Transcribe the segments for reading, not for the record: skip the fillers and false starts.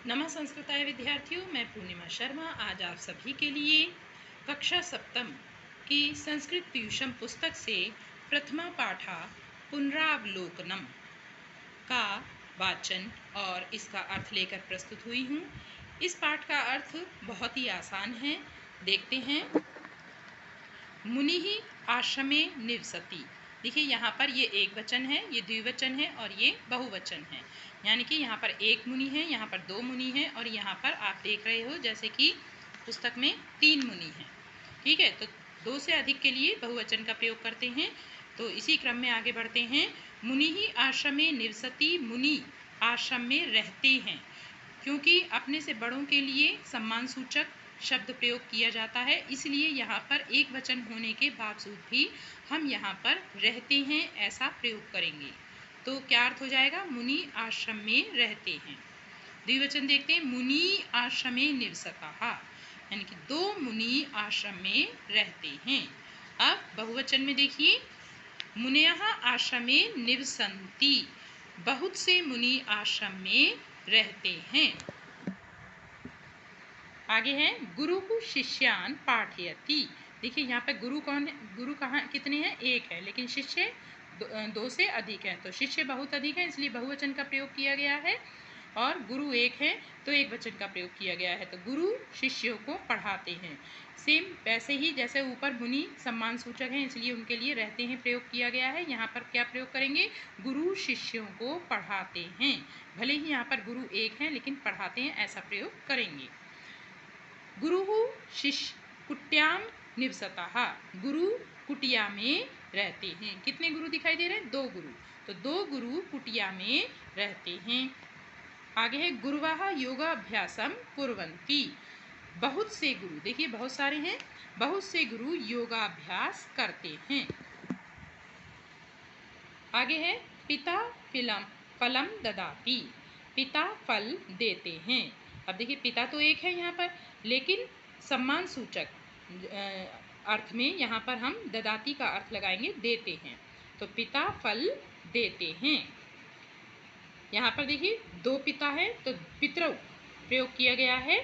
नमः संस्कृताय विद्यार्थियों, मैं पूर्णिमा शर्मा आज आप सभी के लिए कक्षा सप्तम की संस्कृत पीयूषम पुस्तक से प्रथमा पाठा पुनरावलोकनम का वाचन और इसका अर्थ लेकर प्रस्तुत हुई हूँ। इस पाठ का अर्थ बहुत ही आसान है, देखते हैं। मुनि आश्रमे निवसति। देखिए यहाँ पर ये एक वचन है, ये द्विवचन है और ये बहुवचन है। यानी कि यहाँ पर एक मुनि है, यहाँ पर दो मुनि हैं और यहाँ पर आप देख रहे हो जैसे कि पुस्तक में तीन मुनि हैं। ठीक है, तो दो से अधिक के लिए बहुवचन का प्रयोग करते हैं। तो इसी क्रम में आगे बढ़ते हैं। मुनि ही आश्रमे निवसति, मुनि आश्रम में रहते हैं। क्योंकि अपने से बड़ों के लिए सम्मान सूचक शब्द प्रयोग किया जाता है, इसलिए यहाँ पर एक वचन होने के बावजूद भी हम यहाँ पर रहते हैं ऐसा प्रयोग करेंगे। तो क्या अर्थ हो जाएगा? मुनि आश्रम में रहते हैं। द्विवचन देखते हैं, मुनि आश्रमे निवसतः, यानी कि दो मुनि आश्रम में रहते हैं। अब बहुवचन में देखिए, मुनयः आश्रमे निवसन्ति, बहुत से मुनि आश्रम में रहते हैं। आगे है गुरु शिष्यान पाठयति। देखिए यहाँ पे गुरु कौन है? गुरु कहाँ कितने हैं? एक है, लेकिन शिष्य दो से अधिक है। तो शिष्य बहुत अधिक है, इसलिए बहुवचन का प्रयोग किया गया है और गुरु एक है तो एक वचन का प्रयोग किया गया है। तो गुरु शिष्यों को पढ़ाते हैं। सेम वैसे ही जैसे ऊपर मुनि सम्मान सूचक हैं, इसलिए उनके लिए रहते हैं प्रयोग किया गया है। यहाँ पर क्या प्रयोग करेंगे? गुरु शिष्यों को पढ़ाते हैं। भले ही यहाँ पर गुरु एक है लेकिन पढ़ाते हैं ऐसा प्रयोग करेंगे। गुरु शिष्य कुट्याम निवसतः, गुरु कुटिया में रहते हैं। कितने गुरु दिखाई दे रहे हैं? दो गुरु। तो दो गुरु कुटिया में रहते हैं। आगे है गुरुवाह योगाभ्यासम कुर्वन्ति, बहुत से गुरु, देखिए बहुत सारे हैं, बहुत से गुरु योगाभ्यास करते हैं। आगे है पिता फलम ददाति, पिता फल देते हैं। अब देखिए पिता तो एक है यहाँ पर, लेकिन सम्मान सूचक अर्थ में यहाँ पर हम ददाति का अर्थ लगाएंगे देते हैं। तो पिता फल देते हैं। यहाँ पर देखिए दो पिता है तो पितरौ प्रयोग किया गया है।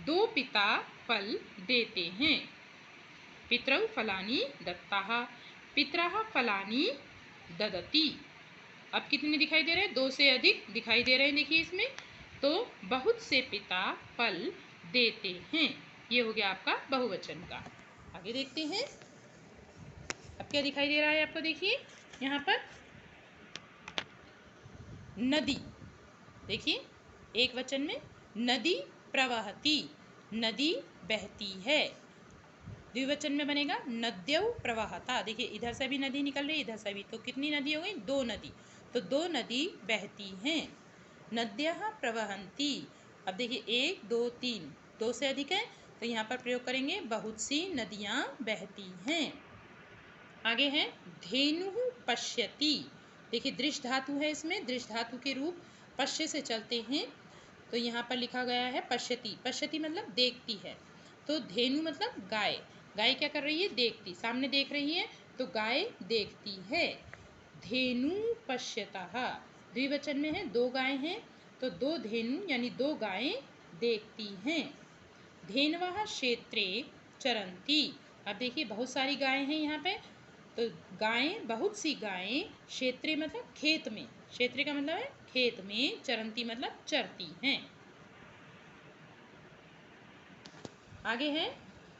दो पिता फल देते हैं। पितरौ फलानि दत्ताः, पितरः फलानि ददति। अब कितने दिखाई दे रहे हैं? दो से अधिक दिखाई दे रहे हैं। देखिए इसमें तो बहुत से पिता फल देते हैं। ये हो गया आपका बहुवचन का। आगे देखते हैं अब क्या दिखाई दे रहा है आपको। देखिए यहाँ पर नदी, देखिए एक वचन में नदी प्रवहति, नदी बहती है। द्विवचन में बनेगा नद्यौ प्रवहता। देखिए इधर से भी नदी निकल रही है, इधर से भी, तो कितनी नदी हो गई? दो नदी। तो दो नदी बहती हैं। नद्यः प्रवहन्ति। अब देखिए एक दो तीन, दो से अधिक है तो यहाँ पर प्रयोग करेंगे बहुत सी नदियाँ बहती हैं। आगे है धेनु पश्यति। देखिए दृश्य धातु है, इसमें दृश्य धातु के रूप पश्य से चलते हैं, तो यहाँ पर लिखा गया है पश्यति। पश्यति मतलब देखती है। तो धेनु मतलब गाय, गाय क्या कर रही है? देखती, सामने देख रही है तो गाय देखती है। धेनु पश्यतः, द्विवचन में है, दो गाय हैं तो दो धेनु यानी दो गायें देखती हैं। धेनवः क्षेत्रे चरन्ति। अब देखिए बहुत सारी गायें हैं यहाँ पे, तो गायें, बहुत सी गायें, क्षेत्रे मतलब खेत में, क्षेत्रे का मतलब है खेत में, चरन्ति मतलब चरती हैं। आगे है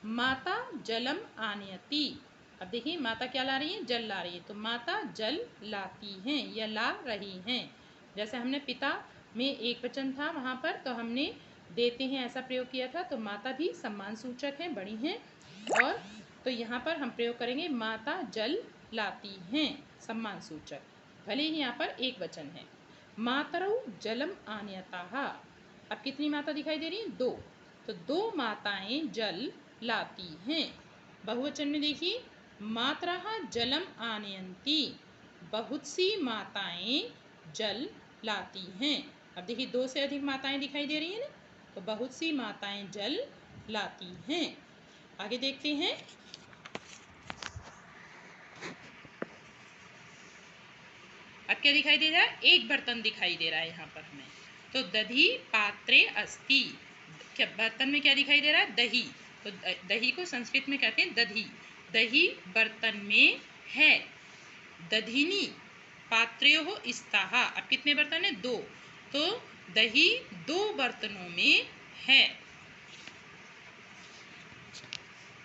माता जलम आनयति। अब देखिए माता क्या ला रही है? जल ला रही है। तो माता जल लाती हैं या ला रही हैं। जैसे हमने पिता में एक वचन था वहाँ पर, तो हमने देते हैं ऐसा प्रयोग किया था। तो माता भी सम्मान सूचक है, बड़ी हैं, और तो यहाँ पर हम प्रयोग करेंगे माता जल लाती हैं, सम्मान सूचक, भले ही यहाँ पर एक वचन है। मातरौ जलम आनयताः। अब कितनी माता दिखाई दे रही है? दो। तो दो माताएं जल लाती हैं। बहुवचन में देखिए मातरः जलम आनयन्ति, बहुत सी माताएं जल लाती हैं। अब देखिए दो से अधिक माताएं दिखाई दे रही हैं ना, तो बहुत सी माताएं जल लाती हैं। आगे देखते हैं। अब क्या दिखाई दे रहा है? एक बर्तन दिखाई दे रहा है यहाँ पर हमें। तो दधी पात्रे अस्ति। क्या बर्तन में क्या दिखाई दे रहा है? दही। तो दही को संस्कृत में कहते हैं दधी। दही बर्तन में है। दधिनी पात्र्योः स्तः। अब कितने बर्तन है? 2। तो दही 2 बर्तनों में है।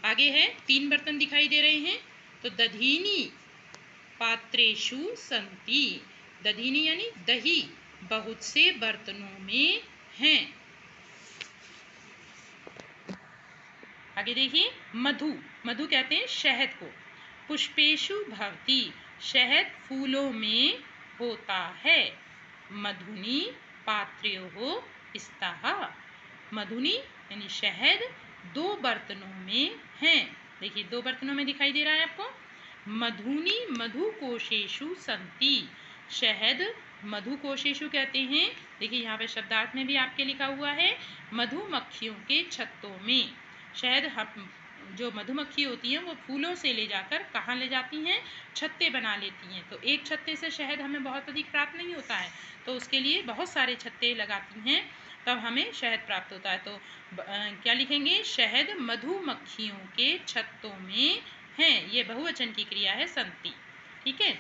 आगे है 3 बर्तन दिखाई दे रहे हैं। तो दधीनी पात्रेषु सन्ति। दधीनी यानी दही बहुत से बर्तनों में है। आगे देखिए मधु। मधु कहते हैं शहद को। पुष्पेषु भवति। शहद फूलों में होता है। मधुनी पात्र्योः स्तः। मधुनी यानी शहद 2 बर्तनों में है। देखिए 2 बर्तनों में दिखाई दे रहा है आपको। मधुनी मधुकोशेषु सन्ति। शहद मधुकोशेषु कहते हैं। देखिए यहाँ पे शब्दार्थ में भी आपके लिखा हुआ है मधुमक्खियों के छत्तों में। शहद जो मधुमक्खी होती हैं वो फूलों से ले जाकर कहाँ ले जाती हैं? छत्ते बना लेती हैं। तो एक छत्ते से शहद हमें बहुत अधिक प्राप्त नहीं होता है, तो उसके लिए बहुत सारे छत्ते लगाती हैं, तब हमें शहद प्राप्त होता है। तो क्या लिखेंगे? शहद मधुमक्खियों के छत्तों में है। ये बहुवचन की क्रिया है सन्ति। ठीक है।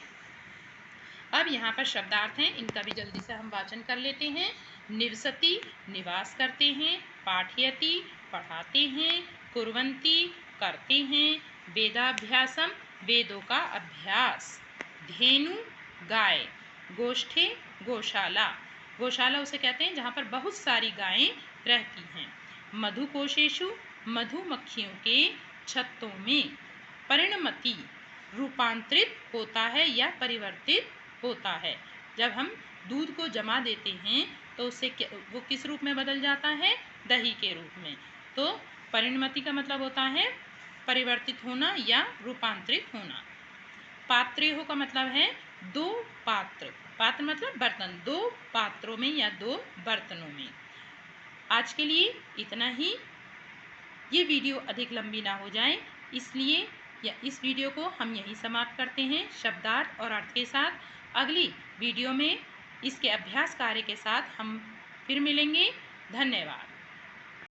अब यहाँ पर शब्दार्थ हैं, इनका भी जल्दी से हम वाचन कर लेते हैं। निवसति निवास करते हैं। पाठयति पढ़ाते हैं। कुर्वन्ति करते हैं। वेदाभ्यासम वेदों का अभ्यास। धेनु गाय। गोष्ठे गौशाला। गौशाला उसे कहते हैं जहाँ पर बहुत सारी गायें रहती हैं। मधुकोशेषु मधुमक्खियों के छत्तों में। परिणमति रूपांतरित होता है या परिवर्तित होता है। जब हम दूध को जमा देते हैं तो उससे वो किस रूप में बदल जाता है? दही के रूप में। तो परिणमति का मतलब होता है परिवर्तित होना या रूपांतरित होना। पात्रेहो का मतलब है 2 पात्र। पात्र मतलब बर्तन। 2 पात्रों में या 2 बर्तनों में। आज के लिए इतना ही। ये वीडियो अधिक लंबी ना हो जाए इसलिए इस वीडियो को हम यहीं समाप्त करते हैं शब्दार्थ और अर्थ के साथ। अगली वीडियो में इसके अभ्यास कार्य के साथ हम फिर मिलेंगे। धन्यवाद।